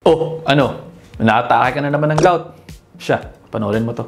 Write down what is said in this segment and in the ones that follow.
Oh, ano? Naatake ka na naman ng gout. Siya, panoorin mo to.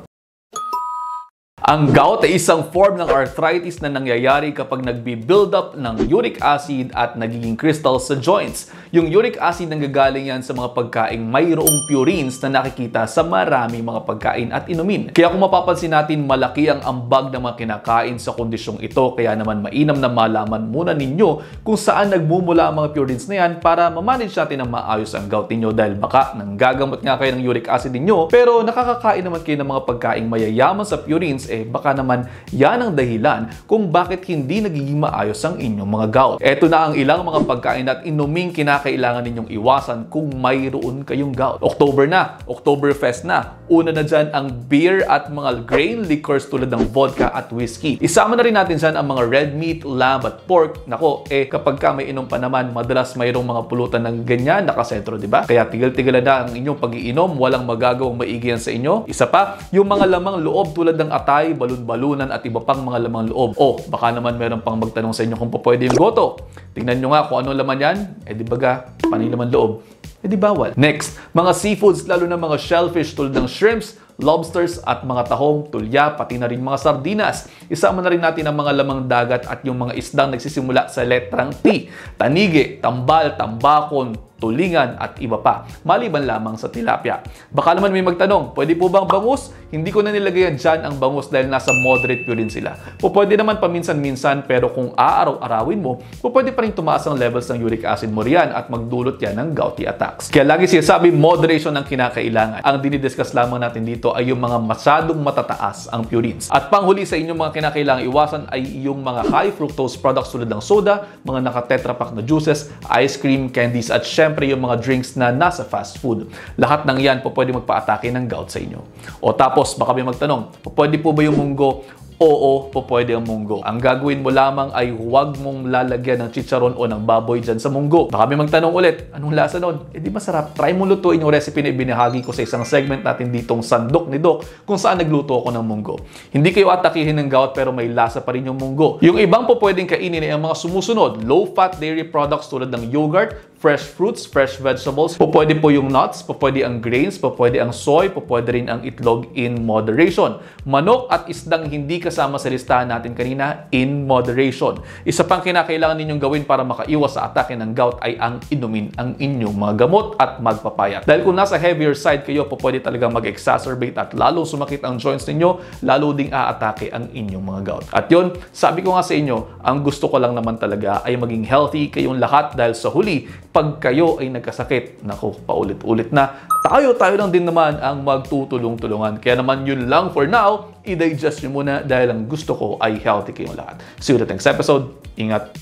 Ang gout ay isang form ng arthritis na nangyayari kapag nagbi-build up ng uric acid at nagiging crystals sa joints. Yung uric acid nanggagaling yan sa mga pagkaing mayroong purines na nakikita sa maraming mga pagkain at inumin. Kaya kung mapapansin natin, malaki ang ambag ng mga kinakain sa kondisyong ito. Kaya naman mainam na malaman muna ninyo kung saan nagmumula ang mga purines na yan para ma-manage natin ng maayos ang gout ninyo, dahil baka nanggagamot nga kayo ng uric acid ninyo pero nakakakain naman kayo ng mga pagkaing mayayaman sa purines, baka naman yan ang dahilan kung bakit hindi nagiging maayos ang inyong mga gout. Ito na ang ilang mga pagkain at inuming kinakailangan ninyong iwasan kung mayroon kayong gout. October na, Oktoberfest na. Una na dyan ang beer at mga grain liquors tulad ng vodka at whiskey. Isama na rin natin dyan ang mga red meat, lamb at pork. Nako, kapag ka may inom pa naman, madalas mayroong mga pulutan ng ganyan nakasentro, di ba? Kaya tigil-tigilan na ang inyong pag-iinom, walang magagawang maigi yan sa inyo. Isa pa, yung mga lamang loob tulad ng atay, balon-balunan at iba pang mga lamang loob. Baka naman meron pang magtanong sa inyo kung pwede yung goto. Tingnan nyo nga kung ano laman yan. Di baga, panay laman loob. Di bawal. Next, mga seafoods, lalo na mga shellfish tulad ng shrimps, lobsters at mga tahong, tulya, pati na rin mga sardinas. Isama na rin natin ang mga lamang dagat at yung mga isdang nagsisimula sa letrang T. Tanige, tambal, tambakon, tulingan at iba pa, maliban lamang sa tilapia. Baka naman may magtanong, pwede po bang bangus? Hindi ko na nilagay dyan ang bangus dahil nasa moderate purine sila. Pwede naman paminsan-minsan, pero kung aaraw-arawin mo, pwede pa rin tumaas ang levels ng uric acid mo riyan at magdulot yan ng gouty attacks. Kaya lagi sinasabi, moderation ang kinakailangan. Ang dinidiscuss lamang natin dito ay yung mga masyadong matataas ang purines. At panghuli sa inyong mga kinakailangan iwasan ay yung mga high fructose products tulad ng soda, mga naka-tetra pack na juices, ice cream, candies at syempre yung mga drinks na nasa fast food. Lahat ng yan pwede magpa-atake ng gout sa inyo. O tapos baka may magtanong, pwede po ba yung munggo? Oo, pwede ang munggo. Ang gagawin mo lamang ay huwag mong lalagyan ng chicharon o ng baboy dyan sa munggo. Baka may magtanong ulit, anong lasa nun? Di masarap. Try mo lutuin yung recipe na ibinahagi ko sa isang segment natin ditong Sandok ni Doc kung saan nagluto ako ng munggo. Hindi kayo atakihin ng gout pero may lasa pa rin yung munggo. Yung ibang pwedeng kainin ay ang mga sumusunod. Low-fat dairy products tulad ng yogurt, fresh fruits, fresh vegetables. Pwede po yung nuts, pwede ang grains, pwede ang soy, pwede rin ang itlog in moderation. Manok at isdang hindi kasama sa listahan natin kanina, in moderation. Isa pang kinakailangan ninyong gawin para makaiwas sa atake ng gout ay ang inumin ang inyong mga gamot at magpapayat. Dahil kung nasa heavier side kayo, pwede talaga mag-exacerbate at lalo sumakit ang joints ninyo, lalo ding aatake ang inyong mga gout. At yun, sabi ko nga sa inyo, ang gusto ko lang naman talaga ay maging healthy kayong lahat, dahil sa huli, pag kayo ay nagkasakit, naku, paulit-ulit na, tayo lang din naman ang magtutulong-tulungan. Kaya naman yun lang for now, i-digest nyo muna dahil ang gusto ko ay healthy kayong lahat. See you in the next episode. Ingat!